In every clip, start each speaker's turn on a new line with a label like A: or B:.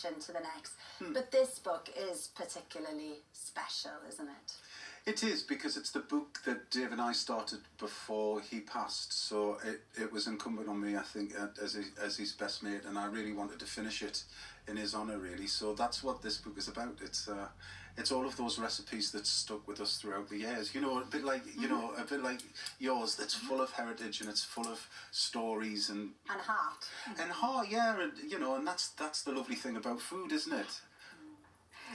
A: to the next. But this book is particularly special, isn't it?
B: It is, because it's the book that Dave and I started before he passed, so it was incumbent on me, I think, as his best mate, and I really wanted to finish it in his honour, really. So that's what this book is about. It's all of those recipes that stuck with us throughout the years. You know, a bit like a bit like yours. That's full of heritage and it's full of stories and
A: heart.
B: And heart, yeah, and and that's the lovely thing about food, isn't it?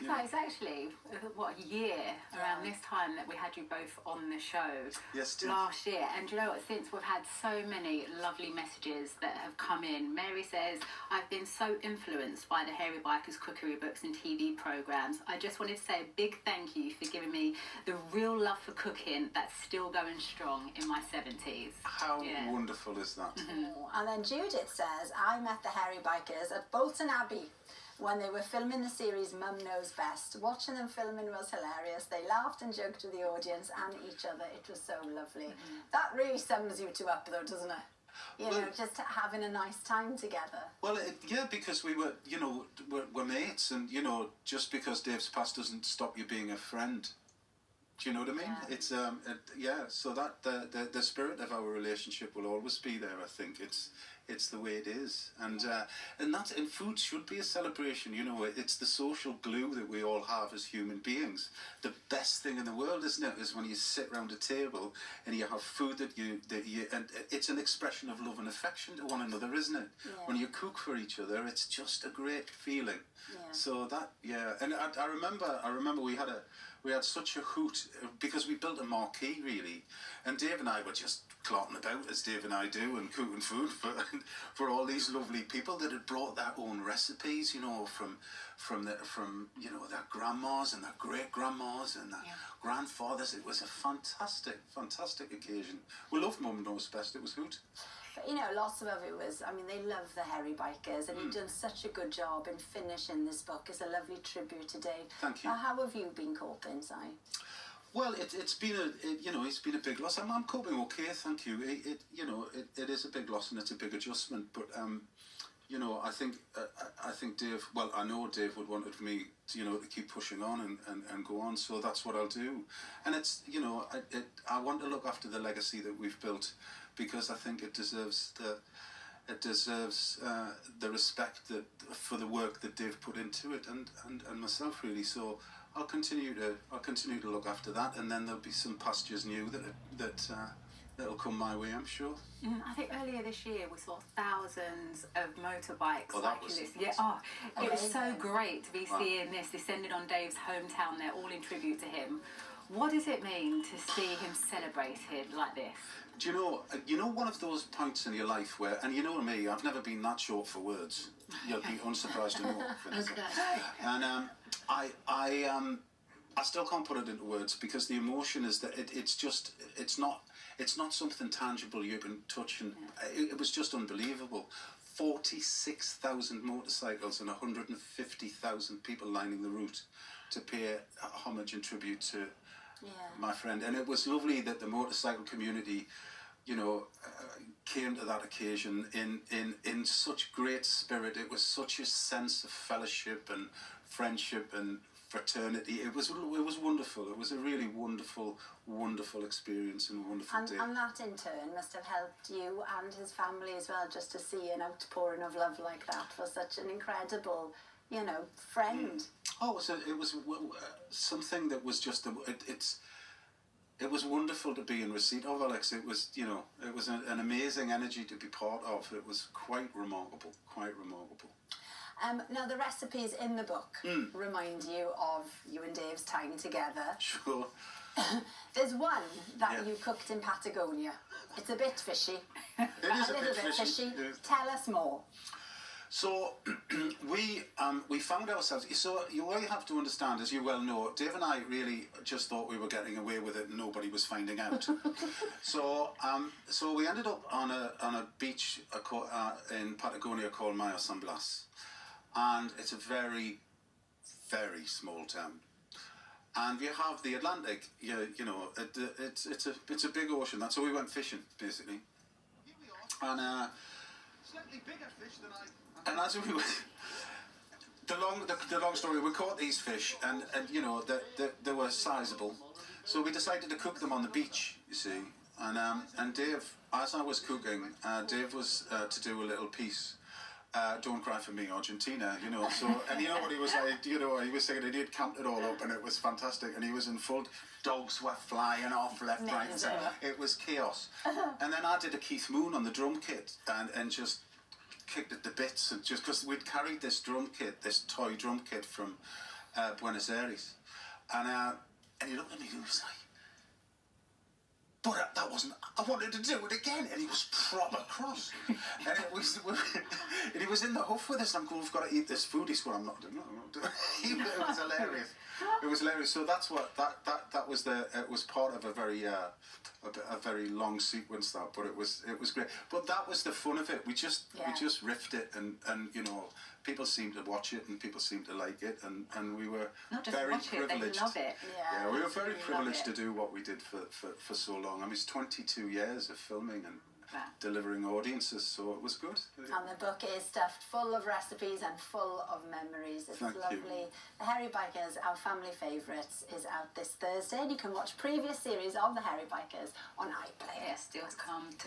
C: No, it's actually, what, a year around this time that we had you both on the show.
B: Yes, dear.
C: Last year. And you know what, since we've had so many lovely messages that have come in. Mary says, I've been so influenced by the Hairy Bikers cookery books and TV programmes. I just wanted to say a big thank you for giving me the real love for cooking that's still going strong in my 70s.
B: How wonderful is that?
A: And then Judith says, I met the Hairy Bikers at Bolton Abbey when they were filming the series Mum Knows Best. Watching them filming was hilarious. They laughed and joked with the audience and each other. It was so lovely. That really sums you two up, though, doesn't it? You know, just having a nice time together.
B: Well, yeah, because we were, we're mates, and, just because Dave's passed doesn't stop you being a friend. Do you know what I mean?
A: Yeah.
B: It's so that the spirit of our relationship will always be there. I think it's the way it is, and food should be a celebration. It's the social glue that we all have as human beings. The best thing in the world, isn't it, is when you sit around a table and you have food that you and it's an expression of love and affection to one another, isn't it?
A: Yeah.
B: When you cook for each other, it's just a great feeling.
A: Yeah.
B: So and I remember we had such a hoot because we built a marquee, really, and Dave and I were just clotting about, as Dave and I do, and cooking food for all these lovely people that had brought their own recipes, from their grandmas and their great grandmas and their grandfathers. It was a fantastic occasion. We loved Mum Knows Best. It was hoot.
A: But, lots of it was, they love the Hairy Bikers, and you've done such a good job in finishing this book. It's a lovely tribute to Dave.
B: Thank you.
A: How have you been coping, Si?
B: Well, it's been it's been a big loss. I'm coping okay, thank you. It is a big loss and it's a big adjustment, but I think Dave. Well, I know Dave would want it for me, to keep pushing on and go on. So that's what I'll do. And it's I want to look after the legacy that we've built, because I think it deserves the respect for the work that Dave put into it and myself, really. So I'll continue to look after that, and then there'll be some pastures new that'll come my way, I'm sure.
C: I think earlier this year we saw thousands of motorbikes, cyclists. It was so great to be seeing this descending on Dave's hometown there, all in tribute to him. What does it mean to see him celebrated like this?
B: Do you know one of those points in your life where, and you know me, I've never been that short for words. You'll be unsurprised to know.
A: Okay.
B: And I still can't put it into words, because the emotion is that it's not something tangible you can touch, and it was just unbelievable. 46,000 motorcycles and 150,000 people lining the route to pay homage and tribute to my friend. And it was lovely that the motorcycle community, came to that occasion in such great spirit. It was such a sense of fellowship and friendship and fraternity. It was wonderful. It was a really wonderful experience and a wonderful day.
A: And that in turn must have helped you and his family as well, just to see an outpouring of love like that for such an incredible, friend.
B: Oh, it was something that was just it was wonderful to be in receipt of, Alex. It was it was an amazing energy to be part of. It was quite remarkable.
A: Now, the recipes in the book remind you of you and Dave's time together.
B: Sure.
A: There's one that you cooked in Patagonia. It's a bit fishy.
B: It is a
A: little bit fishy. Tell us more.
B: So we found ourselves. So what you have to understand, as you well know, Dave and I really just thought we were getting away with it and nobody was finding out. So we ended up on a beach in Patagonia called Maya San Blas, and it's a very, very small town. And you have the Atlantic. It's a big ocean. That's how we went fishing, basically. Here we are. And slightly bigger fish than I. And as we were, the long story. We caught these fish, and you know they were sizable, so we decided to cook them on the beach. You see, and Dave, as I was cooking, Dave was to do a little piece. Don't Cry for Me, Argentina, you know. So, and you know what he was like, you know, he was saying he had camped it all up, and it was fantastic, and he was in full. Dogs were flying off left, right, and centre. It was chaos. And then I did a Keith Moon on the drum kit, and just kicked it to bits, and just because we'd carried this drum kit, this toy drum kit from Buenos Aires, and he looked at me and he was like, but that wasn't. I wanted to do it again, and he was proper cross. And and he was in the huff with us. And I'm going, we've got to eat this food. He's going, I'm not doing it. It was hilarious. It was hilarious. So that's what that was. It was part of a very long sequence, but it was great. But that was the fun of it. We just riffed it, and you know, people seemed to watch it, and people seemed to like it, and we were
C: not just
B: very
C: watch
B: privileged.
C: It, they love it.
B: Yeah, we were very privileged to do what we did for so long. I mean, it's 22 years of filming and delivering audiences, so it was good.
A: And the book is stuffed full of recipes and full of memories. It's
B: Thank
A: lovely.
B: you.
A: The Hairy Bikers, our family favourites, is out this Thursday, and you can watch previous series of the Hairy Bikers on iPlayer.
C: Yes, still to come.